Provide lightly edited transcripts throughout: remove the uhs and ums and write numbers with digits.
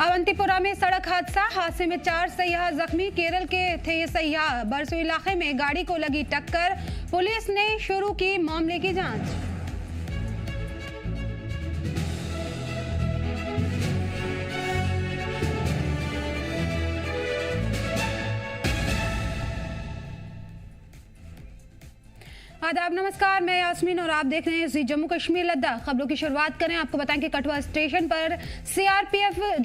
अवंतीपुरा में सड़क हादसे में 4 सैयाह जख्मी। केरल के थे ये सैयाह। बरसू इलाके में गाड़ी को लगी टक्कर। पुलिस ने शुरू की मामले की जांच। आदाब, नमस्कार, मैं यास्मीन और आप देख रहे हैं जी जम्मू कश्मीर लद्दाख। खबरों की शुरुआत करें। आपको बताएं कि कठुआ स्टेशन पर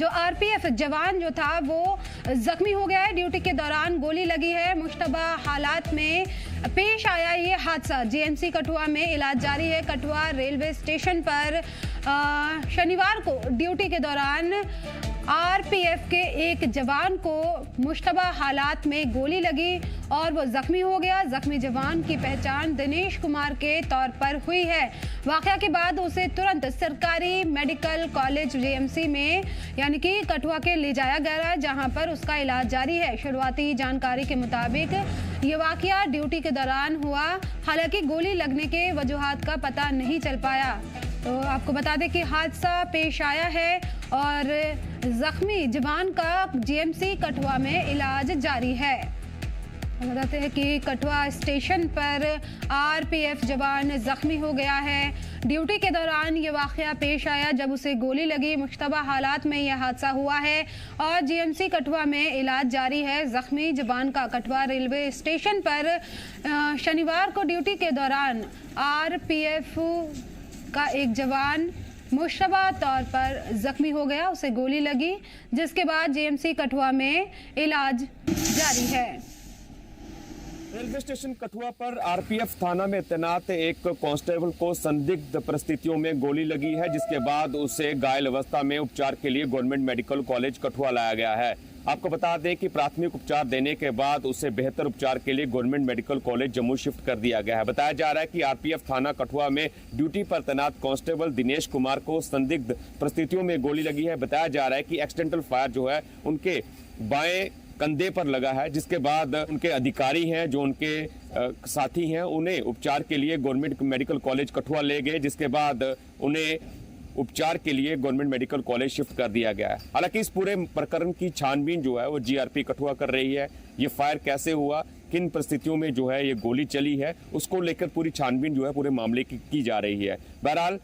आरपीएफ जवान जो था वो जख्मी हो गया है। ड्यूटी के दौरान गोली लगी है। मुश्तबा हालात में पेश आया ये हादसा। जीएमसी कठुआ में इलाज जारी है। कठुआ रेलवे स्टेशन पर शनिवार को ड्यूटी के दौरान आरपीएफ के एक जवान को मुश्तबा हालात में गोली लगी और वो जख्मी हो गया। जख्मी जवान की पहचान दिनेश कुमार के तौर पर हुई है। वाकया के बाद उसे तुरंत सरकारी मेडिकल कॉलेज जीएमसी में यानी कि कठुआ के ले जाया गया है, जहां पर उसका इलाज जारी है। शुरुआती जानकारी के मुताबिक ये वाकया ड्यूटी के दौरान हुआ। हालांकि गोली लगने के वजूहात का पता नहीं चल पाया। तो आपको बता दें कि हादसा पेश आया है और जख्मी जवान का जीएमसी कठुआ में इलाज जारी है। बताते हैं कि कठुआ स्टेशन पर आरपीएफ जवान जख्मी हो गया है। ड्यूटी के दौरान ये वाकया पेश आया जब उसे गोली लगी। मुश्तबा हालात में यह हादसा हुआ है और जीएमसी कठुआ में इलाज जारी है जख्मी जवान का। कठुआ रेलवे स्टेशन पर शनिवार को ड्यूटी के दौरान आरपीएफ का एक जवान मुश्तबा तौर पर जख्मी हो गया। उसे गोली लगी, जिसके बाद जीएमसी कठुआ में इलाज जारी है। रेलवे स्टेशन कठुआ पर आरपीएफ थाना में तैनात एक कांस्टेबल को संदिग्ध परिस्थितियों में गोली लगी है, जिसके बाद उसे घायल अवस्था में उपचार के लिए गवर्नमेंट मेडिकल कॉलेज कठुआ लाया गया है। आपको बता दें कि प्राथमिक उपचार देने के बाद उसे बेहतर उपचार के लिए government medical college Jammu shift कर दिया गया है। बताया जा रहा है कि आरपीएफ थाना कठुआ में ड्यूटी पर तैनात कांस्टेबल दिनेश कुमार को संदिग्ध परिस्थितियों में गोली लगी है। बताया जा रहा है कि एक्सीडेंटल फायर जो है उनके बाएं कंधे पर लगा है, जिसके बाद उनके अधिकारी हैं जो उनके साथी हैं उन्हें उपचार के लिए गवर्नमेंट मेडिकल कॉलेज कठुआ ले गए, जिसके बाद उन्हें उपचार के लिए गवर्नमेंट मेडिकल कॉलेज शिफ्ट कर दिया गया है। हालांकि इस पूरे प्रकरण की छानबीन जो है वो जीआरपी कठुआ कर रही है। ये फायर कैसे हुआ, किन परिस्थितियों में जो है ये गोली चली है, उसको लेकर पूरी छानबीन जो है पूरे मामले की जा रही है। बहरहाल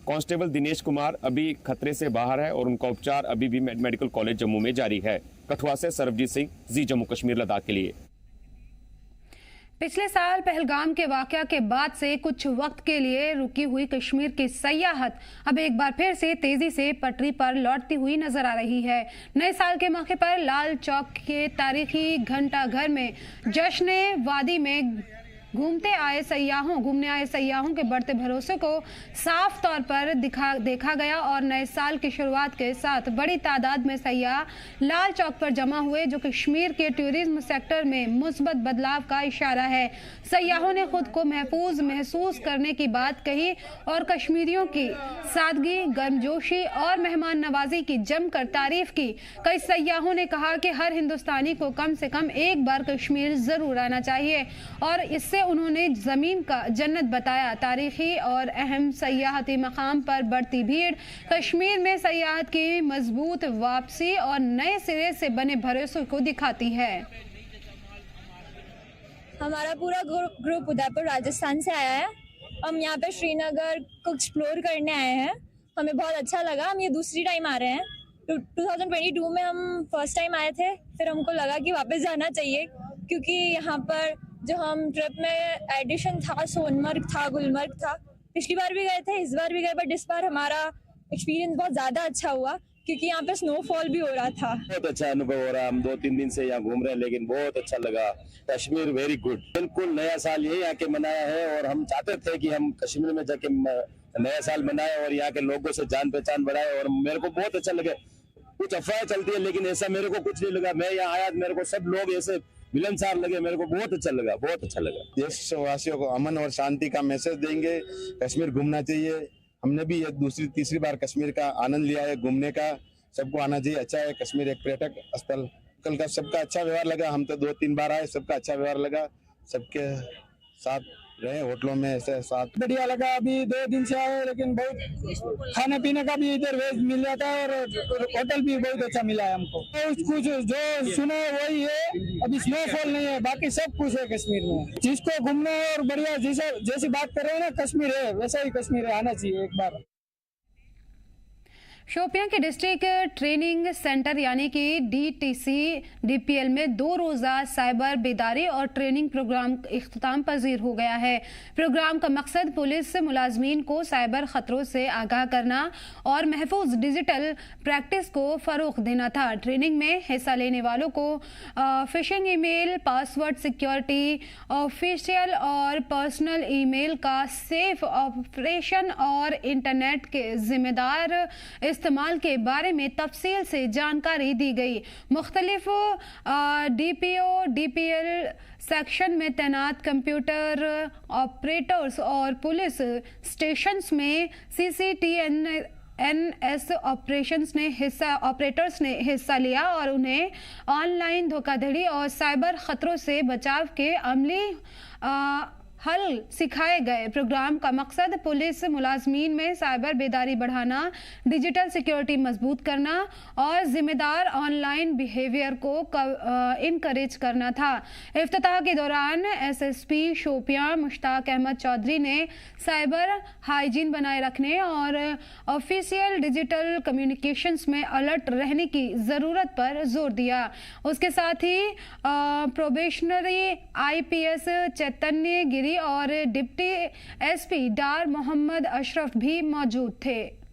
कांस्टेबल दिनेश कुमार अभी खतरे से बाहर है और उनका उपचार अभी भी मेडिकल कॉलेज जम्मू में जारी है। कठुआ से सरबजीत सिंह, जी जम्मू कश्मीर लद्दाख के लिए। पिछले साल पहलगाम के वाकया के बाद से कुछ वक्त के लिए रुकी हुई कश्मीर की सयाहत अब एक बार फिर से तेजी से पटरी पर लौटती हुई नजर आ रही है। नए साल के मौके पर लाल चौक के तारीखी घंटा घर में जश्न वादी में घूमने आए सयाहों के बढ़ते भरोसे को साफ तौर पर देखा गया और नए साल की शुरुआत के साथ बड़ी तादाद में सयाह लाल चौक पर जमा हुए, जो कश्मीर के टूरिज्म सेक्टर में मुस्बत बदलाव का इशारा है। सयाहों ने खुद को महफूज महसूस करने की बात कही और कश्मीरियों की सादगी, गर्मजोशी और मेहमान नवाजी की जमकर तारीफ की। कई सयाहों ने कहा कि हर हिंदुस्तानी को कम से कम एक बार कश्मीर जरूर आना चाहिए और इससे उन्होंने जमीन का जन्नत बताया। तारीखी और अहम सयाहती मकाम पर बढ़ती भीड़ कश्मीर में सयाहत की मजबूत वापसी और नए सिरे से बने भरोसे को दिखाती है। हमारा पूरा ग्रुप उदयपुर राजस्थान से आया है। हम यहाँ पे श्रीनगर को एक्सप्लोर करने आए हैं। हमें बहुत अच्छा लगा। हम ये दूसरी टाइम आ रहे हैं। 2022 में हम फर्स्ट टाइम आए थे, फिर हमको लगा कि वापस जाना चाहिए, क्योंकि यहाँ पर जो हम ट्रिप में एडिशन था, सोनमर्ग था, गुलमर्ग था। पिछली बार भी गए थे, इस बार भी गए, बट इस बार हमारा एक्सपीरियंस बहुत ज़्यादा अच्छा हुआ क्योंकि यहाँ पे स्नोफॉल भी हो रहा था। बहुत अच्छा अनुभव हो रहा है। हम 2-3 दिन से यहाँ घूम रहे हैं, लेकिन बहुत अच्छा लगा। Kashmir very good. बिल्कुल नया साल यही आके मनाया है और हम चाहते थे कि हम कश्मीर में जाके नया साल मनाए और यहाँ के लोगों से जान पहचान बढ़ाए और मेरे को बहुत अच्छा लगे। कुछ अफवाहें चलती है लेकिन ऐसा मेरे को कुछ नहीं लगा। मैं यहाँ आया, मेरे को सब लोग ऐसे मिलनसार लगे। मेरे को बहुत अच्छा लगा, बहुत अच्छा लगा। देशवासियों को अमन और शांति का मैसेज देंगे। कश्मीर घूमना चाहिए। हमने भी ये दूसरी तीसरी बार कश्मीर का आनंद लिया है घूमने का। सबको आना चाहिए। अच्छा है कश्मीर, एक पर्यटक स्थल। कल का सबका अच्छा व्यवहार लगा। हम तो 2-3 बार आए, सबका अच्छा व्यवहार लगा। सबके साथ रहे होटलों में ऐसे साथ। बढ़िया लगा, अभी 2 दिन से आए लेकिन बहुत खाने पीने का भी इधर वेज मिल जाता है और होटल भी बहुत अच्छा मिला है हमको। कुछ जो सुना है वही है, अभी स्नोफॉल नहीं है, बाकी सब कुछ है कश्मीर में। जिसको घूमना है और बढ़िया जैसी बात कर रहे हैं ना कश्मीर है, वैसा ही कश्मीर है, आना चाहिए एक बार। शोपियां के डिस्ट्रिक्ट ट्रेनिंग सेंटर यानी कि DTC-DPL में 2 रोज़ा साइबर बेदारी और ट्रेनिंग प्रोग्राम इख्तिताम पजीर हो गया है। प्रोग्राम का मकसद पुलिस मुलाजमीन को साइबर खतरों से आगाह करना और महफूज डिजिटल प्रैक्टिस को फ़रोग़ देना था। ट्रेनिंग में हिस्सा लेने वालों को phishing email, password security, official और पर्सनल ईमेल का सेफ ऑपरेशन और इंटरनेट के जिम्मेदार इस्तेमाल के बारे में तफसील से जानकारी दी गई। मुख्तलिफ DPO-DPL सेक्शन में तैनात कंप्यूटर ऑपरेटर्स और पुलिस स्टेशंस में CCTNS ऑपरेटर्स ने हिस्सा लिया और उन्हें ऑनलाइन धोखाधड़ी और साइबर खतरों से बचाव के अमली हल सिखाए गए। प्रोग्राम का मकसद पुलिस मुलाजमीन में साइबर बेदारी बढ़ाना, डिजिटल सिक्योरिटी मजबूत करना और जिम्मेदार ऑनलाइन बिहेवियर को इनकरेज करना था। इफ्तिताह के दौरान SSP शोपियां मुश्ताक अहमद चौधरी ने साइबर हाइजीन बनाए रखने और ऑफिशियल डिजिटल कम्युनिकेशंस में अलर्ट रहने की ज़रूरत पर जोर दिया। उसके साथ ही प्रोबेशनरी IPS चैतन्य गिरी और डिप्टी SP डार मोहम्मद अशरफ भी मौजूद थे।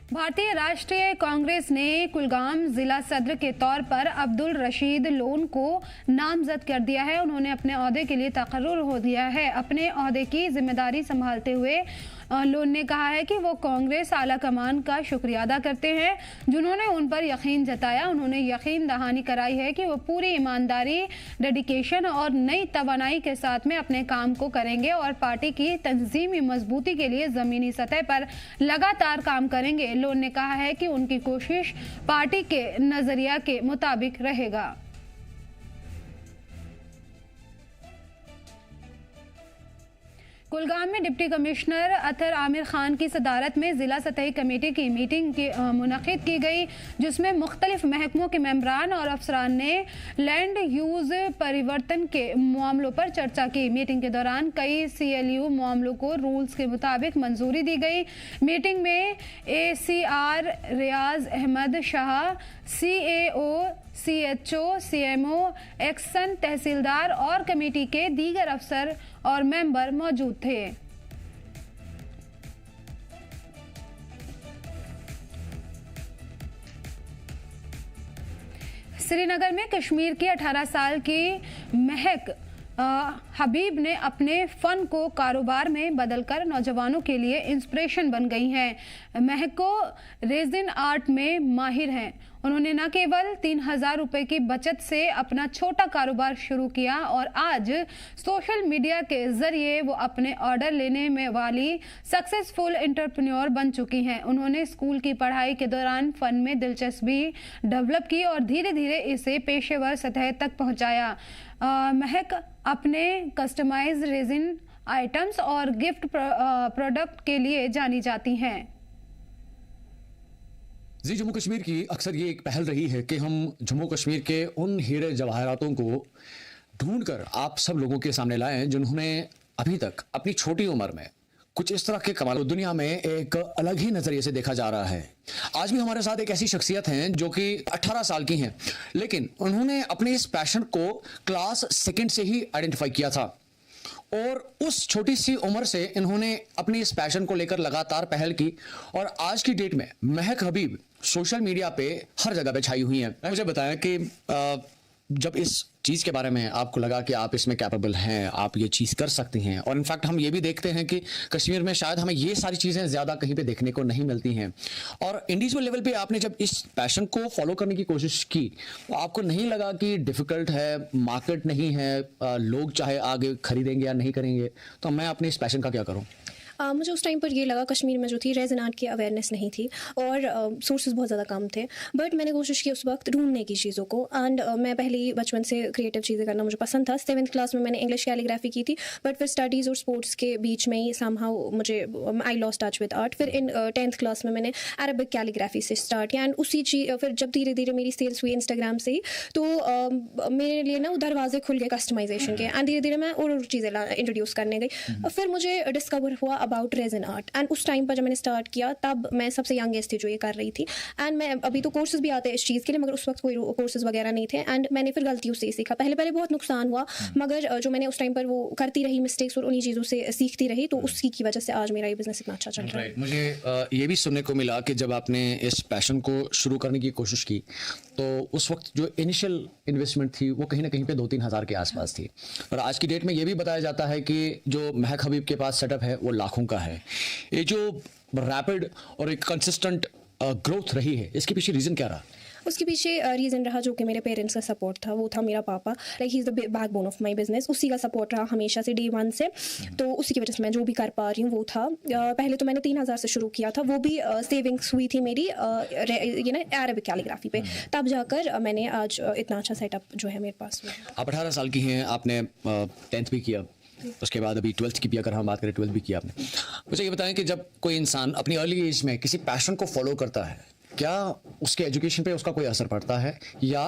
भारतीय राष्ट्रीय कांग्रेस ने कुलगाम जिला सदर के तौर पर अब्दुल रशीद लोन को नामजद कर दिया है। उन्होंने अपने ओहदे के लिए तकर्रुर हो दिया है। अपने ओहदे की जिम्मेदारी संभालते हुए लोन ने कहा है कि वो कांग्रेस आला कमान का शुक्रिया अदा करते हैं जिन्होंने उन पर यकीन जताया। उन्होंने यकीन दहानी कराई है कि वो पूरी ईमानदारी, डेडिकेशन और नई तवानाई के साथ में अपने काम को करेंगे और पार्टी की तंजीमी मजबूती के लिए ज़मीनी सतह पर लगातार काम करेंगे। लोन ने कहा है कि उनकी कोशिश पार्टी के नजरिया के मुताबिक रहेगा। कुलगाम में डिप्टी कमिश्नर अतर आमिर खान की सदारत में ज़िला सतही कमेटी की मीटिंग मुनक़िद की गई, जिसमें मुख्तलिफ महकमों के मेंबरान और अफसरान ने लैंड यूज़ परिवर्तन के मामलों पर चर्चा की। मीटिंग के दौरान कई CLU मामलों को रूल्स के मुताबिक मंजूरी दी गई। मीटिंग में ACR Riyaz Ahmad Shah, CAO, CHO, CMO, XEN तहसीलदार और कमेटी के दीगर अफसर और मेंबर मौजूद थे। श्रीनगर में कश्मीर की 18 साल की महक हबीब ने अपने फ़न को कारोबार में बदलकर नौजवानों के लिए इंस्पिरेशन बन गई हैं। महक को रेजिन आर्ट में माहिर हैं। उन्होंने न केवल 3000 रुपए की बचत से अपना छोटा कारोबार शुरू किया और आज सोशल मीडिया के जरिए वो अपने ऑर्डर लेने में वाली सक्सेसफुल एंटरप्रेन्योर बन चुकी हैं। उन्होंने स्कूल की पढ़ाई के दौरान फ़न में दिलचस्पी डेवलप की और धीरे धीरे इसे पेशेवर सतह तक पहुंचाया। महक अपने कस्टमाइज रेजिन आइटम्स और गिफ्ट प्रोडक्ट के लिए जानी जाती हैं। जी, जम्मू कश्मीर की अक्सर ये एक पहल रही है कि हम जम्मू कश्मीर के उन हीरे जवाहरातों को ढूंढकर आप सब लोगों के सामने लाएं जिन्होंने अभी तक अपनी छोटी उम्र में कुछ इस तरह के कमाल दुनिया में एक अलग ही नजरिए से देखा जा रहा है। आज भी हमारे साथ एक ऐसी शख्सियत हैं जो कि 18 साल की हैं, लेकिन उन्होंने अपने इस पैशन को क्लास 2 से ही आइडेंटिफाई किया था और उस छोटी सी उम्र से इन्होंने अपनी इस पैशन को लेकर लगातार पहल की और आज की डेट में महक हबीब सोशल मीडिया पे हर जगह पे छाई हुई हैं। मुझे बताया कि जब इस चीज़ के बारे में आपको लगा कि आप इसमें कैपेबल हैं, आप ये चीज़ कर सकती हैं, और इनफैक्ट हम ये भी देखते हैं कि कश्मीर में शायद हमें ये सारी चीज़ें ज़्यादा कहीं पे देखने को नहीं मिलती हैं, और इंडिविजुअल लेवल पे आपने जब इस पैशन को फॉलो करने की कोशिश की तो आपको नहीं लगा कि डिफ़िकल्ट है, मार्केट नहीं है, लोग चाहे आगे खरीदेंगे या नहीं करेंगे, तो मैं अपने इस पैशन का क्या करूँ? मुझे उस टाइम पर ये लगा कश्मीर में जो थी रेज़न आर्ट की अवेयरनेस नहीं थी और सोर्सेज बहुत ज़्यादा कम थे, बट मैंने कोशिश की उस वक्त ढूंढने की चीज़ों को। एंड मैं पहले ही बचपन से क्रिएटिव चीज़ें करना मुझे पसंद था। 7th क्लास में मैंने इंग्लिश कैलीग्राफी की थी, बट फिर स्टडीज़ और स्पोर्ट्स के बीच में ही समहाउ मुझे I lost touch with art. फिर इन 10th क्लास में मैंने अरबिक कैलीग्राफी से स्टार्ट किया एंड उसी फिर जब धीरे धीरे मेरी सेल्स हुई इंस्टाग्राम से ही, तो मेरे लिए ना दरवाजे खुल गए कस्टमाइजेशन के एंड धीरे धीरे मैं और चीज़ें इंट्रोड्यूस करने गई। फिर मुझे डिस्कवर हुआ अबाउट रेज़न आर्ट एंड उस टाइम पर जब मैंने स्टार्ट किया तब मैं सबसे यंगेस्ट थी जो ये कर रही थी। एंड मैं अभी तो कोर्सेज भी आते हैं इस चीज़ के लिए, मगर उस वक्त कोई कोर्सेज वगैरह नहीं थे एंड मैंने फिर गलतियों से सीखा। पहले बहुत नुकसान हुआ, मगर जो मैंने उस टाइम पर वो करती रही मिस्टेक्स और उन्हीं चीज़ों से सीखती रही, तो उसी की वजह से आज मेरा ये बिजनेस इतना अच्छा चल रहा है। मुझे ये भी सुनने को मिला कि जब आपने इस पैशन को शुरू करने की कोशिश की तो उस वक्त जो इनिशियल इन्वेस्टमेंट थी वो कहीं ना कहीं पे 2-3 हज़ार के आसपास थी, और आज की डेट में ये भी बताया जाता है कि जो महक हबीब के पास सेटअप है वो लाखों का है। ये जो रैपिड और एक कंसिस्टेंट ग्रोथ रही है, इसके पीछे रीज़न क्या रहा? उसके पीछे रीज़न रहा जो कि मेरे पेरेंट्स का सपोर्ट था, वो था मेरा पापा। Like he is the backbone of my business. उसी का सपोर्ट रहा हमेशा से डे 1 से, तो उसी की वजह से मैं जो भी कर पा रही हूँ वो था। पहले तो मैंने 3000 से शुरू किया था, वो भी सेविंग्स हुई थी मेरी ये ना अरबिक कैलीग्राफी पे, तब जाकर मैंने आज इतना अच्छा सेटअप जो है मेरे पास हुआ। आप 18 साल की हैं, आपने 10th भी किया, उसके बाद अभी 12th की भी अगर हम बात करें 12th भी किया आपने। मुझे ये बताएं कि जब कोई इंसान अपनी अर्ली एज में किसी पैशन को फॉलो करता है, क्या उसके एजुकेशन पे उसका कोई असर पड़ता है या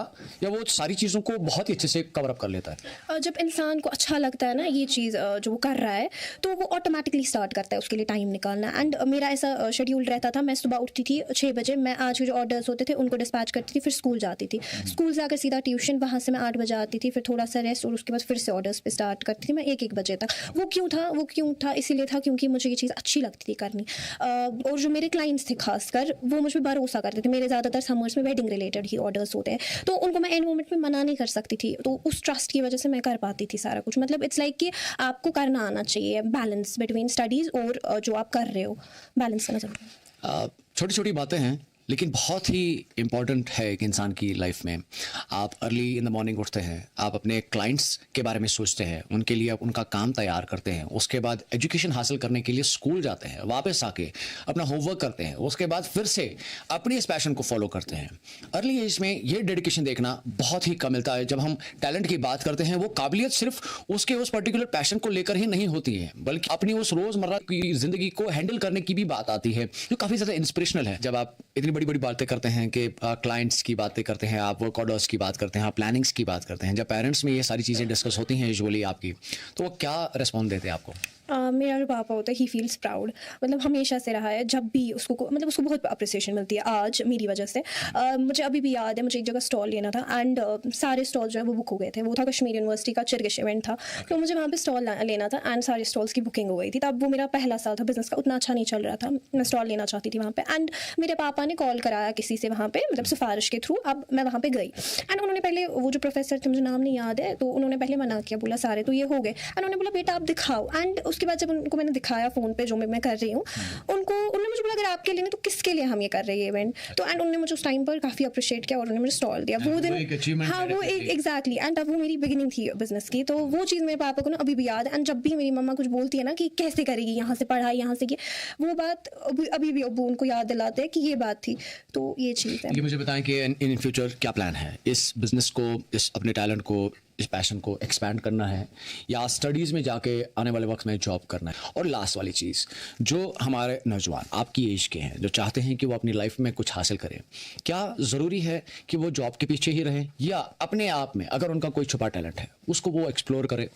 वो सारी चीज़ों को बहुत ही अच्छे से कवर अप कर लेता है? जब इंसान को अच्छा लगता है ना ये चीज़ जो वो कर रहा है, तो वो ऑटोमेटिकली स्टार्ट करता है उसके लिए टाइम निकालना। एंड मेरा ऐसा शेड्यूल रहता था, मैं सुबह उठती थी 6 बजे, मैं आज के जो ऑर्डर्स होते थे उनको डिस्पैच करती थी, फिर स्कूल जाती थी, स्कूल से आकर सीधा ट्यूशन, वहाँ से मैं 8 बजे आती थी, फिर थोड़ा सा रेस्ट और उसके बाद फिर से ऑर्डर्स पे स्टार्ट करती थी मैं 1-1 बजे तक। वो क्यों था इसीलिए था क्योंकि मुझे ये चीज़ अच्छी लगती थी करनी, और जो मेरे क्लाइंट्स थे खासकर वो मुझ पर भरोसा करते थे। मेरे ज़्यादातर समर्स में वेडिंग रिलेटेड ही ऑर्डर्स होते हैं, तो उनको मैं एंड मोमेंट में मना नहीं कर सकती थी, तो उस ट्रस्ट की वजह से मैं कर पाती थी सारा कुछ। मतलब इट्स लाइक कि आपको करना आना चाहिए, बैलेंस बिटवीन स्टडीज़ और जो आप कर रहे हो, बैलेंस करना जरूरी है। छोटी छोटी बातें हैं लेकिन बहुत ही इम्पॉर्टेंट है एक इंसान की लाइफ में। आप अर्ली इन द मॉर्निंग उठते हैं, आप अपने क्लाइंट्स के बारे में सोचते हैं, उनके लिए आप उनका काम तैयार करते हैं, उसके बाद एजुकेशन हासिल करने के लिए स्कूल जाते हैं, वापस आके अपना होमवर्क करते हैं, उसके बाद फिर से अपनी इस पैशन को फॉलो करते हैं। अर्ली एज में ये डेडिकेशन देखना बहुत ही कम मिलता है। जब हम टैलेंट की बात करते हैं, वो काबिलियत सिर्फ उसके उस पर्टिकुलर पैशन को लेकर ही नहीं होती है, बल्कि अपनी उस रोज़मर्रा की ज़िंदगी को हैंडल करने की भी बात आती है, जो काफ़ी ज़्यादा इंस्पिरेशनल है। जब आप इतनी बड़ी बड़ी बातें करते हैं कि क्लाइंट्स की बातें करते हैं, आप वर्क ऑर्डर्स की बात करते हैं, आप प्लानिंग्स की बात करते हैं, जब पेरेंट्स में ये सारी चीज़ें डिस्कस होती हैं यूजुअली आपकी, तो वो क्या रिस्पॉन्स देते हैं आपको? मेरा जो पापा होता है ही फील्स प्राउड, मतलब हमेशा से रहा है। जब भी उसको बहुत अप्रिसिएशन मिलती है आज मेरी वजह से। मुझे अभी भी याद है, मुझे एक जगह स्टॉल लेना था एंड सारे स्टॉल जो है वो बुक हो गए थे। वो था कश्मीर यूनिवर्सिटी का चिरगिश इवेंट था, तो मुझे वहाँ पे स्टॉल लेना था एंड सारे स्टॉल्स की बुकिंग हो गई थी। तब वो मेरा पहला साल था बिजनेस का, उतना अच्छा नहीं चल रहा था, मैं स्टॉल लेना चाहती थी वहाँ पे। एंड मेरे पापा ने कॉल कराया किसी से वहाँ पे, मतलब सिफारिश के थ्रू। अब मैं वहाँ पे गई एंड उन्होंने पहले, वो जो प्रोफेसर थे मुझे नाम नहीं याद है, तो उन्होंने पहले मना किया, बोला सारे तो ये हो गए। एंड उन्होंने बोला बेटा आप दिखाओ। एंड उसके बाद जब उनको मैंने दिखाया फोन पे जो मैं कर रही हूँ, उन्होंने मुझे बोला अगर आपके लिए नहीं तो किसके लिए हम ये कर रहे हैं इवेंट। तो एंड उन्होंने मुझे उस टाइम पर काफ़ी अप्रिशिएट किया और उन्होंने मुझे स्टॉल दिया वो दिन। हाँ वो एक एग्जैक्टली, एंड अब वो मेरी बिगिनिंग थी बिजनेस की, तो वो चीज़ मेरे पापा को ना अभी भी याद है। एंड जब भी मेरी मम्मा कुछ बोलती है ना कि कैसे करेगी, यहाँ से पढ़ाई, यहाँ से की, वो बात अभी भी अब्बू उनको याद दिलाते हैं कि ये बात थी। तो ये चीज़ है। मुझे बताएं कि इन फ्यूचर क्या प्लान है, इस बिजनेस को, इस अपने टैलेंट को, इस पैशन को एक्सपैंड करना है या स्टडीज़ में जाके आने वाले वक्त में जॉब करना है? और लास्ट वाली चीज़, जो हमारे नौजवान आपकी एज के हैं जो चाहते हैं कि वो अपनी लाइफ में कुछ हासिल करें, क्या ज़रूरी है कि वो जॉब के पीछे ही रहें या अपने आप में अगर उनका कोई छुपा टैलेंट है उसको वो एक्सप्लोर करें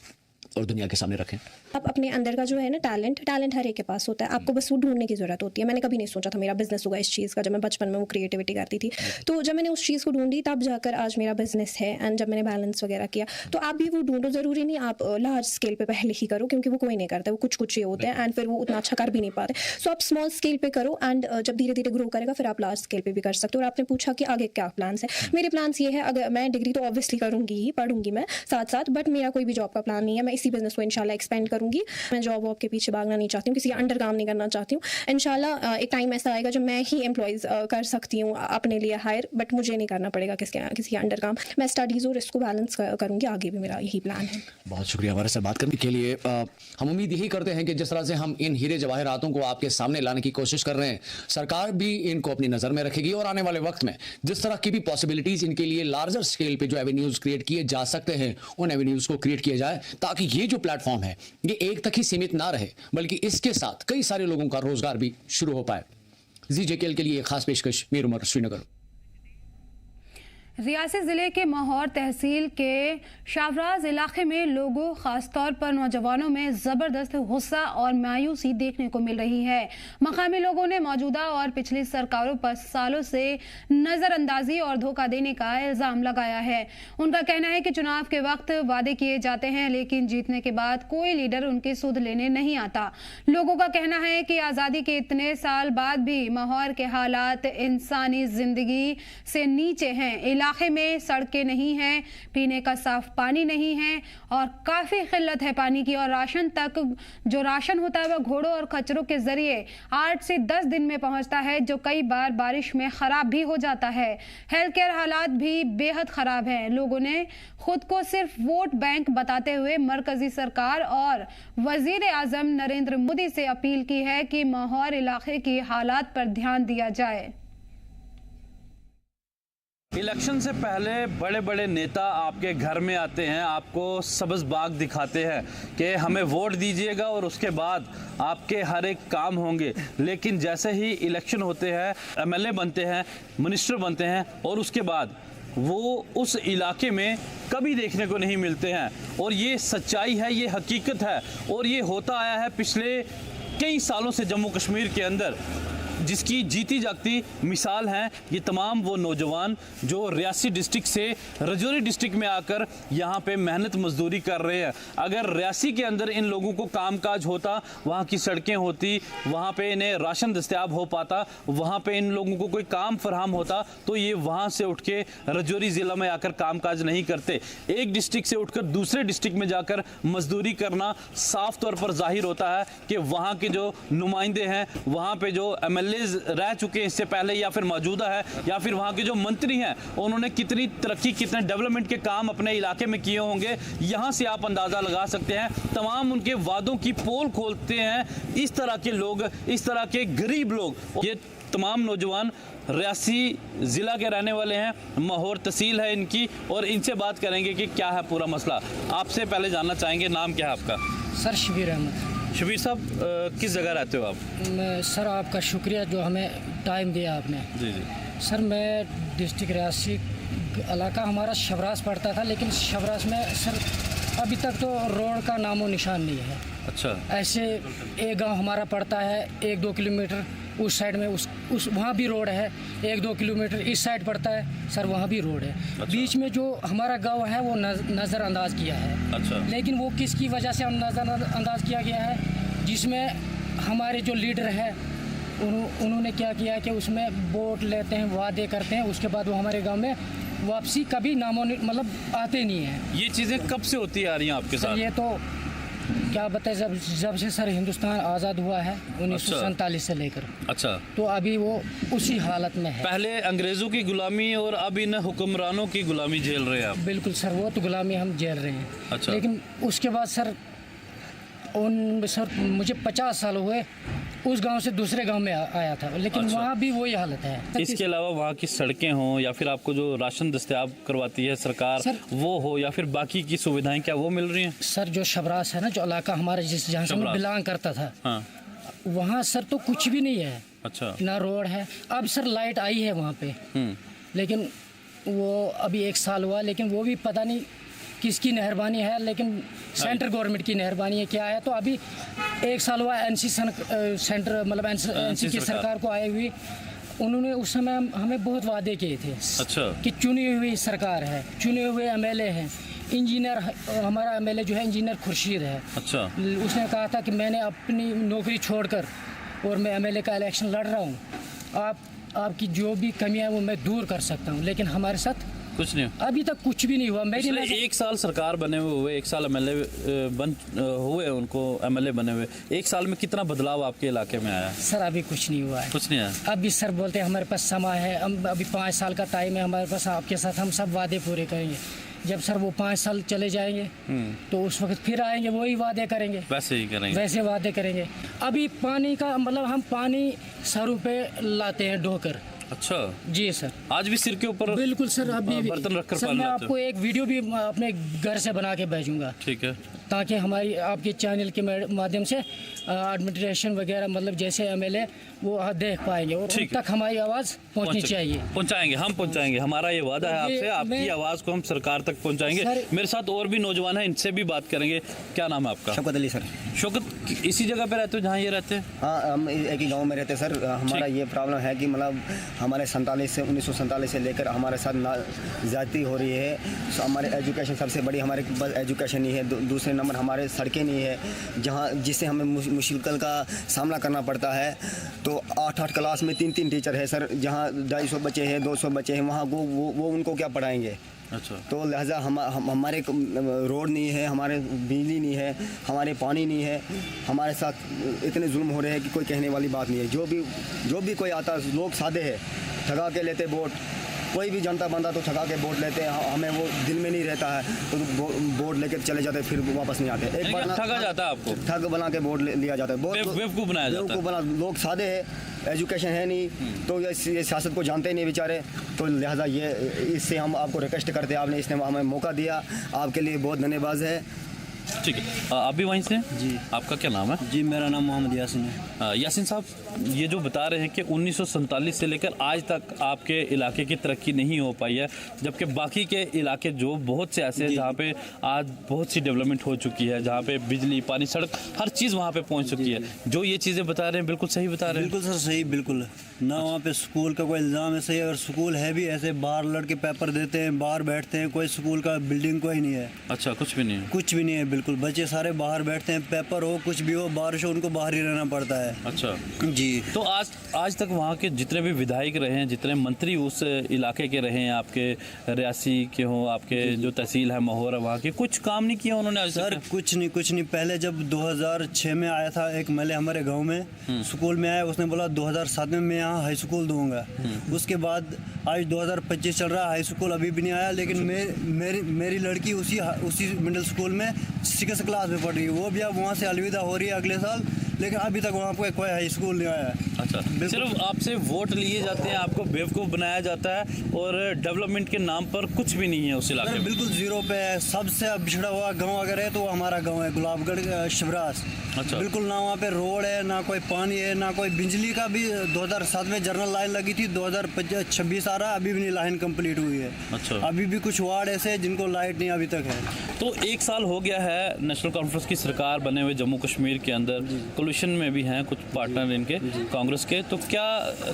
और दुनिया के सामने रखें? आप अपने अंदर का जो है ना टैलेंट हर एक के पास होता है, आपको बस वो ढूंढने की ज़रूरत होती है। मैंने कभी नहीं सोचा था मेरा बिजनेस होगा इस चीज़ का, जब मैं बचपन में वो क्रिएटिविटी करती थी। तो जब मैंने उस चीज़ को ढूंढी तब जाकर आज मेरा बिजनेस है। एंड जब मैंने बैलेंस वगैरह किया, तो आप भी वो ढूंढो, ज़रूरी नहीं आप लार्ज स्केल पे पहले ही करो, क्योंकि वो कोई नहीं करता, वो कुछ ही होते हैं एंड फिर वो उतना अच्छा कर भी नहीं पाते। सो आप स्मॉल स्केल पे करो एंड जब धीरे धीरे ग्रो करेगा फिर आप लार्ज स्केल पे भी कर सकते हो। और आपने पूछा कि आगे क्या प्लान्स है, मेरे प्लान्स ये है, अगर मैं डिग्री तो ऑब्वियसली करूँगी ही, पढ़ूंगी मैं साथ साथ, बट मेरा कोई भी जॉब का प्लान नहीं है। मैं इसी बिजनेस को इंशाल्लाह एक्सपेंड करूँगी। मैं जॉब वॉब के पीछे भागना नहीं चाहती हूँ, किसी के अंडर काम नहीं करना चाहती हूँ। इंशाल्लाह एक टाइम ऐसा आएगा जब मैं ही एम्प्लॉयज़ कर सकती हूँ अपने लिए हायर, बट मुझे नहीं करना पड़ेगा किसी के अंडर काम। मैं स्टडीज़ और इसको बैलेंस करूँगी, आगे भी मेरा यही प्लान है। बहुत शुक्रिया हमारे साथ बात करने के लिए। हम उम्मीद यही करते हैं कि जिस तरह से हम इन हीरे जवाहरातों को आपके सामने लाने की कोशिश कर रहे हैं, सरकार भी इनको अपनी नज़र में रखेगी और आने वाले वक्त में जिस तरह की भी पॉसिबिलिटीज़ इनके लिए लार्जर स्केल पे जो एवेन्यूज़ क्रिएट किए जा सकते हैं, उन एवेन्यूज़ को क्रिएट किया जाए, ताकि ये जो प्लेटफॉर्म है ये एक तक ही सीमित ना रहे, बल्कि इसके साथ कई सारे लोगों का रोजगार भी शुरू हो पाए। ZJKL के लिए एक खास पेशकश, मीर उमर, श्रीनगर। रियासी ज़िले के माहौर तहसील के शाहराज इलाके में लोगों, ख़ासतौर पर नौजवानों में ज़बरदस्त गुस्सा और मायूसी देखने को मिल रही है। मकामी लोगों ने मौजूदा और पिछली सरकारों पर सालों से नज़रअंदाजी और धोखा देने का इल्ज़ाम लगाया है। उनका कहना है कि चुनाव के वक्त वादे किए जाते हैं, लेकिन जीतने के बाद कोई लीडर उनकी सुध लेने नहीं आता। लोगों का कहना है कि आज़ादी के इतने साल बाद भी माहौर के हालात इंसानी ज़िंदगी से नीचे हैं। इलाके में सड़कें नहीं हैं, पीने का साफ पानी नहीं है और काफ़ी किल्लत है पानी की, और राशन तक जो राशन होता है वह घोड़ों और खच्चरों के जरिए 8 से 10 दिन में पहुंचता है, जो कई बार बारिश में ख़राब भी हो जाता है। हेल्थ केयर हालात भी बेहद ख़राब हैं। लोगों ने खुद को सिर्फ वोट बैंक बताते हुए मरकजी सरकार और वजीर आज़म नरेंद्र मोदी से अपील की है कि माहौर इलाके की हालात पर ध्यान दिया जाए। इलेक्शन से पहले बड़े बड़े नेता आपके घर में आते हैं, आपको सब्ज़ बाग दिखाते हैं कि हमें वोट दीजिएगा और उसके बाद आपके हर एक काम होंगे। लेकिन जैसे ही इलेक्शन होते हैं, MLA बनते हैं, मिनिस्टर बनते हैं और उसके बाद वो उस इलाके में कभी देखने को नहीं मिलते हैं। और ये सच्चाई है, ये हकीकत है और ये होता आया है पिछले कई सालों से जम्मू कश्मीर के अंदर, जिसकी जीती जागती मिसाल हैं ये तमाम वो नौजवान जो रियासी डिस्ट्रिक्ट से रजौरी डिस्ट्रिक्ट में आकर यहाँ पे मेहनत मजदूरी कर रहे हैं। अगर रियासी के अंदर इन लोगों को कामकाज होता, वहाँ की सड़कें होती, वहाँ पे इन्हें राशन दस्तयाब हो पाता, वहाँ पे इन लोगों को कोई काम फराहम होता, तो ये वहाँ से उठ के रजौरी ज़िला में आकर कामकाज नहीं करते। एक डिस्ट्रिक्ट से उठकर दूसरे डिस्ट्रिक्ट में जाकर मजदूरी करना साफ तौर पर जाहिर होता है कि वहाँ के जो नुमाइंदे हैं, वहाँ पे जो MLA रह चुके हैं इससे पहले या फिर मौजूदा है, या फिर वहाँ के जो मंत्री हैं उन्होंने कितनी तरक्की, कितने डेवलपमेंट के काम अपने इलाके में किए होंगे, यहाँ से आप अंदाज़ा लगा सकते हैं। तमाम उनके वादों की पोल खोलते हैं इस तरह के लोग, इस तरह के गरीब लोग। ये तमाम नौजवान रियासी ज़िला के रहने वाले हैं, माहौर तहसील है इनकी, और इनसे बात करेंगे कि क्या है पूरा मसला। आपसे पहले जानना चाहेंगे, नाम क्या है आपका? सर शबीर अहमद। शबीर साहब, किस जगह रहते हो आप? सर आपका शुक्रिया जो हमें टाइम दिया आपने। जी जी सर, मैं डिस्ट्रिक्ट रियासी इलाका हमारा शबरास पड़ता था, लेकिन शबरास में सर अभी तक तो रोड का नामो निशान नहीं है। अच्छा। ऐसे एक गांव हमारा पड़ता है 1-2 किलोमीटर उस साइड में, उस वहाँ भी रोड है। 1-2 किलोमीटर इस साइड पड़ता है सर, वहाँ भी रोड है। अच्छा। बीच में जो हमारा गांव है वो नज़रअंदाज किया है। अच्छा। लेकिन वो किसकी वजह से हम नज़रअंदाज किया गया है, जिसमें हमारे जो लीडर हैं उन्होंने क्या किया कि उसमें वोट लेते हैं, वादे करते हैं, उसके बाद वो हमारे गांव में वापसी कभी मतलब आते नहीं हैं। ये चीज़ें कब से होती आ रही हैं आपके साथ? ये तो क्या बताए, जब से सर हिंदुस्तान आज़ाद हुआ है 1947 से लेकर। अच्छा। तो अभी वो उसी हालत में है। पहले अंग्रेज़ों की गुलामी और अब इन हुक्मरानों की गुलामी झेल रहे हैं आप? बिल्कुल सर, वो तो गुलामी हम झेल रहे हैं। अच्छा। लेकिन उसके बाद सर मुझे 50 साल हुए उस गांव से दूसरे गांव में आया था, लेकिन अच्छा। वहाँ भी वही हालत है। इसके अलावा वहाँ की सड़कें हों या फिर आपको जो राशन दस्तयाब करवाती है सरकार वो हो, या फिर बाकी की सुविधाएं, क्या वो मिल रही हैं? सर जो शबरास है ना, जो इलाका हमारा जहाँ से मैं बिलोंग करता था, हाँ। वहाँ सर तो कुछ भी नहीं है। अच्छा। ना रोड है। अब सर लाइट आई है वहाँ पे, लेकिन वो अभी 1 साल हुआ, लेकिन वो भी पता नहीं किसकी मेहरबानी है, लेकिन सेंट्रल गवर्नमेंट की मेहरबानी है क्या है। तो अभी 1 साल हुआ NC सेंटर, मतलब NC की सरकार को आए हुई, उन्होंने उस समय हमें बहुत वादे किए थे। अच्छा। कि चुनी हुई सरकार है, चुने हुए MLA हैं। इंजीनियर हमारा MLA जो है इंजीनियर खुर्शीद है। अच्छा। उसने कहा था कि मैंने अपनी नौकरी छोड़कर और मैं MLA का इलेक्शन लड़ रहा हूँ, आपकी जो भी कमियाँ है वो मैं दूर कर सकता हूँ, लेकिन हमारे साथ कुछ नहीं अभी तक कुछ भी नहीं हुआ। मेरी पिछले एक साल सरकार बने हुए, एक साल एमएलए बन हुए उनको, एमएलए बने हुए, एक साल में कितना बदलाव आपके इलाके में आया? सर अभी कुछ नहीं हुआ है। कुछ नहीं आया। अभी सर बोलते हैं हमारे पास समय है, हम अभी 5 साल का टाइम है हमारे पास, आपके साथ हम सब वादे पूरे करेंगे। जब सर वो 5 साल चले जाएंगे तो उस वक्त फिर आएंगे, वही वादे करेंगे, वैसे ही करेंगे, वैसे वादे करेंगे। अभी पानी का मतलब हम पानी सरों पे लाते हैं ढोकर। अच्छा जी सर, आज भी सिर के ऊपर बिल्कुल सर, अभी बर्तन रखकर सर मैं आपको एक वीडियो भी अपने घर से बना के भेजूंगा, ठीक है, ताकि हमारी आपके चैनल के माध्यम से एडमिनिस्ट्रेशन वगैरह मतलब जैसे एमएलए वो देख पाएंगे और उन तक हमारी आवाज़ पहुंचनी चाहिए। पहुंचाएंगे, हम पहुंचाएंगे, हमारा ये वादा है आपसे, आपकी आवाज़ को हम सरकार तक पहुंचाएंगे। मेरे साथ और भी नौजवान हैं, इनसे भी बात करेंगे। क्या नाम है आपका? शौकत अली सर। शौकत, इसी जगह पे रहते हो जहाँ ये रहते हैं? हाँ, हम एक ही गांव में रहते हैं सर। हमारा ये प्रॉब्लम है कि मतलब हमारे 1947 से लेकर हमारे साथ ज्यादती हो रही है। हमारे एजुकेशन सबसे बड़ी हमारे पास एजुकेशन नहीं है, दूसरे नंबर हमारे सड़कें नहीं है, जहाँ जिससे हमें मुश्किल का सामना करना पड़ता है। तो 8-8 क्लास में 3-3 टीचर है सर, जहाँ 250 बच्चे हैं, 200 बच्चे हैं, वहाँ वो उनको क्या पढ़ाएंगे? अच्छा, तो लिहाजा हमारे रोड नहीं है, हमारे बिजली नहीं है, हमारे पानी नहीं है, हमारे साथ इतने जुल्म हो रहे हैं कि कोई कहने वाली बात नहीं है। जो भी कोई आता, लोग सादे हैं, ठगा के लेते वोट, कोई भी जनता बंदा तो ठगा के वोट लेते हैं, हमें वो दिल में नहीं रहता है तो वोट लेके चले जाते, फिर वापस नहीं आते। एक बार ठगा जाता है आपको, ठग बना के वोट लिया जाता है, बेवकूफ़ बनाया जाता है। लोग सादे हैं, एजुकेशन है नहीं, तो ये सियासत को जानते ही नहीं बेचारे। तो लिहाजा ये इससे हम आपको रिक्वेस्ट करते हैं, आपने इसने हमें मौका दिया, आपके लिए बहुत धन्यवाद है। ठीक है, आप भी वहीं से? जी। आपका क्या नाम है? जी, मेरा नाम मोहम्मद यासिन है। यासिन साहब, ये जो बता रहे हैं कि 1947 से लेकर आज तक आपके इलाके की तरक्की नहीं हो पाई है, जबकि बाकी के इलाके जो बहुत से ऐसे हैं जहाँ पे आज बहुत सी डेवलपमेंट हो चुकी है, जहाँ पे बिजली, पानी, सड़क, हर चीज़ वहाँ पे पहुँच चुकी है। जो ये चीज़ें बता रहे हैं बिल्कुल सही बता रहे हैं? बिल्कुल सर, सही, बिल्कुल ना। वहाँ पे स्कूल का कोई इल्ज़ाम है सही, अगर स्कूल है भी ऐसे बाहर लड़के पेपर देते हैं, बाहर बैठते हैं, कोई स्कूल का बिल्डिंग कोई नहीं है। अच्छा, कुछ भी नहीं है? कुछ भी नहीं है, बिल्कुल। बच्चे सारे बाहर बैठते हैं, पेपर हो कुछ भी हो, बारिश हो, उनको बाहर ही रहना पड़ता है। अच्छा जी। तो आज तक वहाँ के जितने भी विधायक रहे हैं, जितने मंत्री उस इलाके के रहे हैं, आपके रियासी के हों, आपके जो तहसील है महोर है वहाँ के, कुछ काम नहीं किया उन्होंने? सर कुछ नहीं। पहले जब 2006 में आया था एक एमएलए हमारे गांव में, स्कूल में आया, उसने बोला 2007 में मैं यहाँ हाई स्कूल दूंगा। उसके बाद आज 2025 चल रहा है, हाई स्कूल अभी भी नहीं आया। लेकिन मेरी लड़की उसी मिडिल स्कूल में 6 क्लास में पढ़ रही है, वो भी अब वहाँ से अलविदा हो रही है अगले साल, लेकिन अभी तक वहाँ पर कोई हाई स्कूल नहीं आया है। अच्छा, सिर्फ आपसे वोट लिए जाते हैं, आपको बेवकूफ़ बनाया जाता है और डेवलपमेंट के नाम पर कुछ भी नहीं है उस इलाके में? बिल्कुल जीरो पे है। सबसे बिछड़ा हुआ गांव अगर है तो वो हमारा गांव है, गुलाबगढ़ शिवराज। अच्छा। बिल्कुल ना वहाँ पे रोड है, ना कोई पानी है, ना कोई बिजली का भी 2007 में जनरल लाइन लगी थी, 2026 आ रहा, अभी भी नहीं लाइन कंप्लीट हुई है। अच्छा। अभी भी कुछ वार्ड ऐसे हैं जिनको लाइट नहीं अभी तक है। तो 1 साल हो गया है नेशनल कॉन्फ्रेंस की सरकार बने हुए जम्मू कश्मीर के अंदर, कोलिशन में भी हैं कुछ पार्टनर इनके कांग्रेस के, तो क्या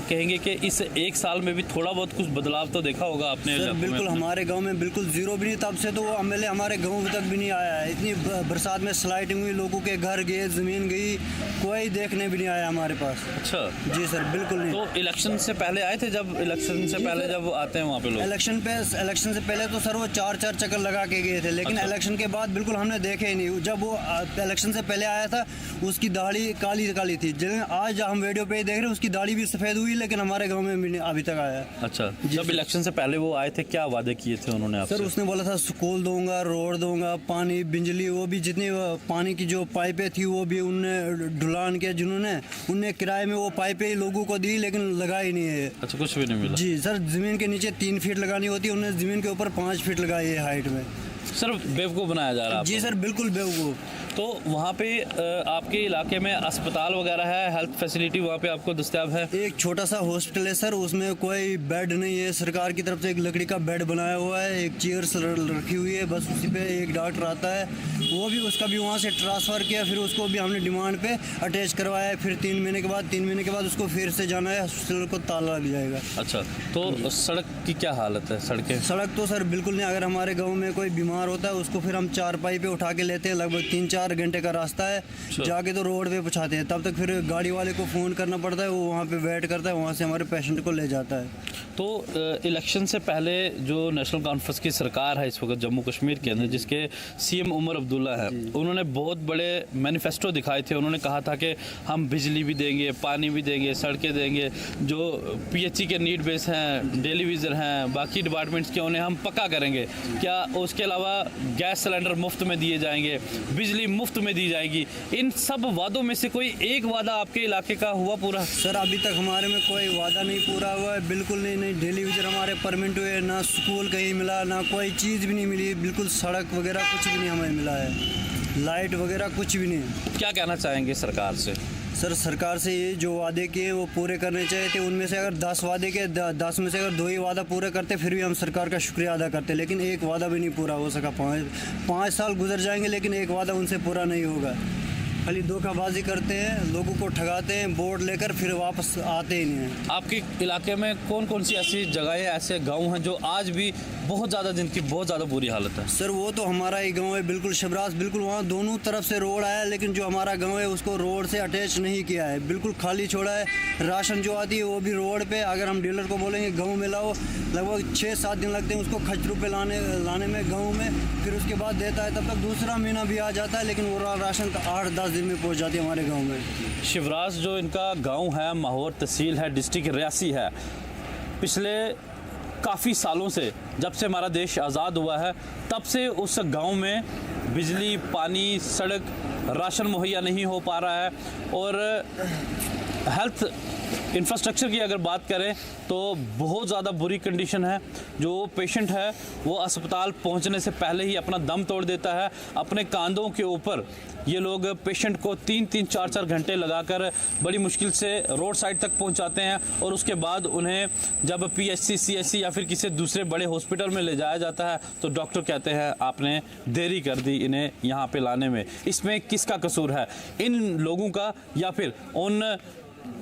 कहेंगे कि इस 1 साल में भी थोड़ा बहुत कुछ बदलाव तो देखा होगा आपने? सर बिल्कुल, हमारे गांव में बिल्कुल जीरो भी नहीं, तब से तो वो एमएलए हमारे गांव तक भी नहीं आया है। इतनी बरसात में स्लाइडिंग हुई, लोगों के घर गए, जमीन गई, कोई देखने भी नहीं आया हमारे पास। अच्छा जी सर, बिल्कुल नहीं। तो इलेक्शन से पहले आए थे? जब इलेक्शन से पहले जब आते हैं वहाँ पे लोग? इलेक्शन से पहले तो सर वो 4 चक्कर लगा के गए थे, लेकिन इलेक्शन के बाद बिल्कुल हमने देखे ही नहीं। जब वो इलेक्शन से पहले आया था उसकी दाढ़ी काली थी, आज हम वीडियो पे देख रहे हैं उसकी दाढ़ी भी सफेद हुई, लेकिन हमारे गांव में भी अभी तक आया। अच्छा, जब इलेक्शन से पहले वो आए थे क्या वादे किए थे उन्होंने आपसे? सर उसने बोला था स्कूल दूंगा, रोड दूंगा, पानी, बिजली, वो भी जितनी पानी की जो पाइपें थी वो भी उनने ढुलान के, जिन्होंने उनने किराए में वो पाइपें लोगों को दी, लेकिन लगाई नहीं है। अच्छा, कुछ भी नहीं मिला? जी सर, जमीन के नीचे 3 फीट लगानी होती है, उन्होंने जमीन के ऊपर 5 फीट लगाई है हाइट में। सिर्फ बेवकूफ़ बनाया जा रहा है? जी सर, बिल्कुल बेवकूफ़। तो वहाँ पे आपके इलाके में अस्पताल वगैरह है, हेल्थ फैसिलिटी वहाँ पे आपको दस्तयाब है? एक छोटा सा हॉस्पिटल है सर, उसमें कोई बेड नहीं है। सरकार की तरफ से एक लकड़ी का बेड बनाया हुआ है, एक चेयर्स रखी हुई है, बस उसी पे एक डॉक्टर आता है, वो भी उसका भी वहाँ से ट्रांसफ़र किया, फिर उसको भी हमने डिमांड पे अटैच करवाया है। फिर 3 महीने के बाद उसको फिर से जाना है, हॉस्पिटल को ताला लग जाएगा। अच्छा, तो सड़क की क्या हालत है? सड़क तो सर बिल्कुल नहीं। अगर हमारे गाँव में कोई बीमार होता है उसको फिर हम 4 पाई पे उठा के लेते हैं, लगभग 3-4 4 घंटे का रास्ता है, जाके तो रोड पे पहुँचाते हैं, तब तक फिर गाड़ी वाले को फ़ोन करना पड़ता है, वो वहाँ पे वेट करता है, वहाँ से हमारे पेशेंट को ले जाता है। तो इलेक्शन से पहले जो नेशनल कॉन्फ्रेंस की सरकार है इस वक्त जम्मू कश्मीर के अंदर, जिसके सीएम उमर अब्दुल्ला है, उन्होंने बहुत बड़े मैनिफेस्टो दिखाए थे। उन्होंने कहा था कि हम बिजली भी देंगे, पानी भी देंगे, सड़कें देंगे, जो पीएचई के नीड बेस हैं, डेली विजर हैं, बाकी डिपार्टमेंट्स के उन्हें हम पक्का करेंगे। क्या उसके अलावा गैस सिलेंडर मुफ्त में दिए जाएंगे, बिजली मुफ्त में दी जाएगी। इन सब वादों में से कोई एक वादा आपके इलाके का हुआ पूरा? सर अभी तक हमारे में कोई वादा नहीं पूरा हुआ है, बिल्कुल नहीं। डेली विजर हमारे परमिट हुए, ना स्कूल कहीं मिला, ना कोई चीज़ भी नहीं मिली, बिल्कुल सड़क वगैरह कुछ भी नहीं हमें मिला है, लाइट वगैरह कुछ भी नहीं। क्या कहना चाहेंगे सरकार से? सर सरकार से ये जो वादे किए वो पूरे करने चाहिए थे। उनमें से अगर 10 वादे के 10 में से अगर 2 ही वादा पूरे करते फिर भी हम सरकार का शुक्रिया अदा करते, लेकिन एक वादा भी नहीं पूरा हो सका। 5 साल गुजर जाएंगे लेकिन एक वादा उनसे पूरा नहीं होगा। खाली धोखाबाजी करते हैं, लोगों को ठगाते हैं, वोट लेकर फिर वापस आते ही नहीं हैं। आपके इलाके में कौन कौन सी ऐसी जगहें, ऐसे गांव हैं जो आज भी बहुत ज़्यादा, जिनकी बहुत ज़्यादा बुरी हालत है? सर वो तो हमारा ही गांव है, बिल्कुल शबरास, बिल्कुल वहाँ दोनों तरफ से रोड आया, लेकिन जो हमारा गांव है उसको रोड से अटैच नहीं किया है, बिल्कुल खाली छोड़ा है। राशन जो आती है वो भी रोड पे, अगर हम डीलर को बोलेंगे गाँव में लाओ, लगभग 6-7 दिन लगते हैं उसको खचरू पे लाने में गाँव में, फिर उसके बाद देता है, तब तक दूसरा महीना भी आ जाता है, लेकिन वो राशन 8-10 दिन में पहुँच जाती है हमारे गाँव में। शिवराज जो इनका गांव है, माहौर तहसील है, डिस्ट्रिक्ट रियासी है, पिछले काफ़ी सालों से, जब से हमारा देश आज़ाद हुआ है तब से उस गांव में बिजली, पानी, सड़क, राशन मुहैया नहीं हो पा रहा है। और हेल्थ इंफ्रास्ट्रक्चर की अगर बात करें तो बहुत ज़्यादा बुरी कंडीशन है। जो पेशेंट है वो अस्पताल पहुंचने से पहले ही अपना दम तोड़ देता है। अपने कांधों के ऊपर ये लोग पेशेंट को 3-3, 4-4 घंटे लगाकर बड़ी मुश्किल से रोड साइड तक पहुंचाते हैं, और उसके बाद उन्हें जब पीएचसी, सीएचसी या फिर किसी दूसरे बड़े हॉस्पिटल में ले जाया जाता है तो डॉक्टर कहते हैं आपने देरी कर दी इन्हें यहाँ पे लाने में। इसमें किसका कसूर है? इन लोगों का या फिर उन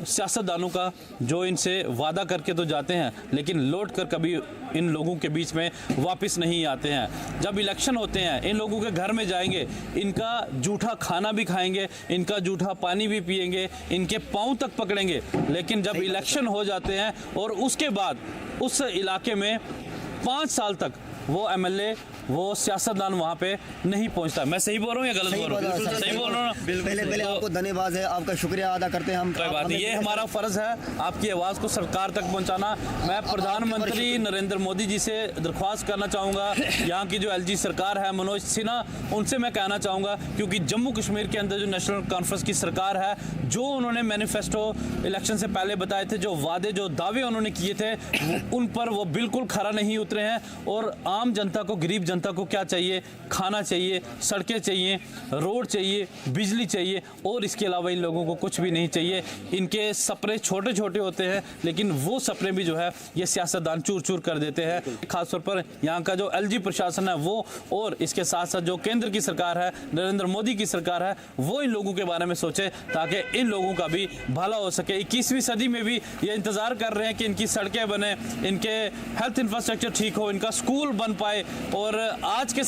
सियासतदानों का जो इनसे वादा करके तो जाते हैं लेकिन लौट कर कभी इन लोगों के बीच में वापस नहीं आते हैं। जब इलेक्शन होते हैं इन लोगों के घर में जाएंगे, इनका जूठा खाना भी खाएंगे, इनका जूठा पानी भी पिएंगे, इनके पांव तक पकड़ेंगे, लेकिन जब इलेक्शन हो जाते हैं और उसके बाद उस इलाके में 5 साल तक वो एमएलए, वो सियासतदान वहाँ पे नहीं पहुँचता। मैं सही बोल रहा हूँ या गलत बोल रहा हूँ? सही बोल रहा हूँ। पहले आपको धन्यवाद है, आपका शुक्रिया अदा करते हैं हम। कोई बात नहीं, ये हमारा फर्ज है आपकी आवाज़ को सरकार तक पहुँचाना। मैं प्रधानमंत्री नरेंद्र मोदी जी से दरख्वास्त करना चाहूँगा, यहाँ की जो एलजी सरकार है, मनोज सिन्हा, उनसे मैं कहना चाहूँगा, क्योंकि जम्मू कश्मीर के अंदर जो नेशनल कॉन्फ्रेंस की सरकार है, जो उन्होंने मैनिफेस्टो इलेक्शन से पहले बताए थे, जो वादे, जो दावे उन्होंने किए थे, उन पर वो बिल्कुल खरा नहीं उतरे हैं। और आम जनता को, गरीब जनता को क्या चाहिए? खाना चाहिए, सड़कें चाहिए, रोड चाहिए, बिजली चाहिए, और इसके अलावा इन लोगों को कुछ भी नहीं चाहिए। इनके सपने छोटे छोटे होते हैं लेकिन वो सपने भी जो है ये सियासतदान चूर चूर कर देते हैं। खासतौर पर यहाँ का जो एलजी प्रशासन है वो, और इसके साथ साथ जो केंद्र की सरकार है, नरेंद्र मोदी की सरकार है, वो इन लोगों के बारे में सोचे ताकि इन लोगों का भी भला हो सके। 21वीं सदी में भी ये इंतजार कर रहे हैं कि इनकी सड़कें बने, इनके हेल्थ इंफ्रास्ट्रक्चर ठीक हो, इनका स्कूल बन पाए। और आज के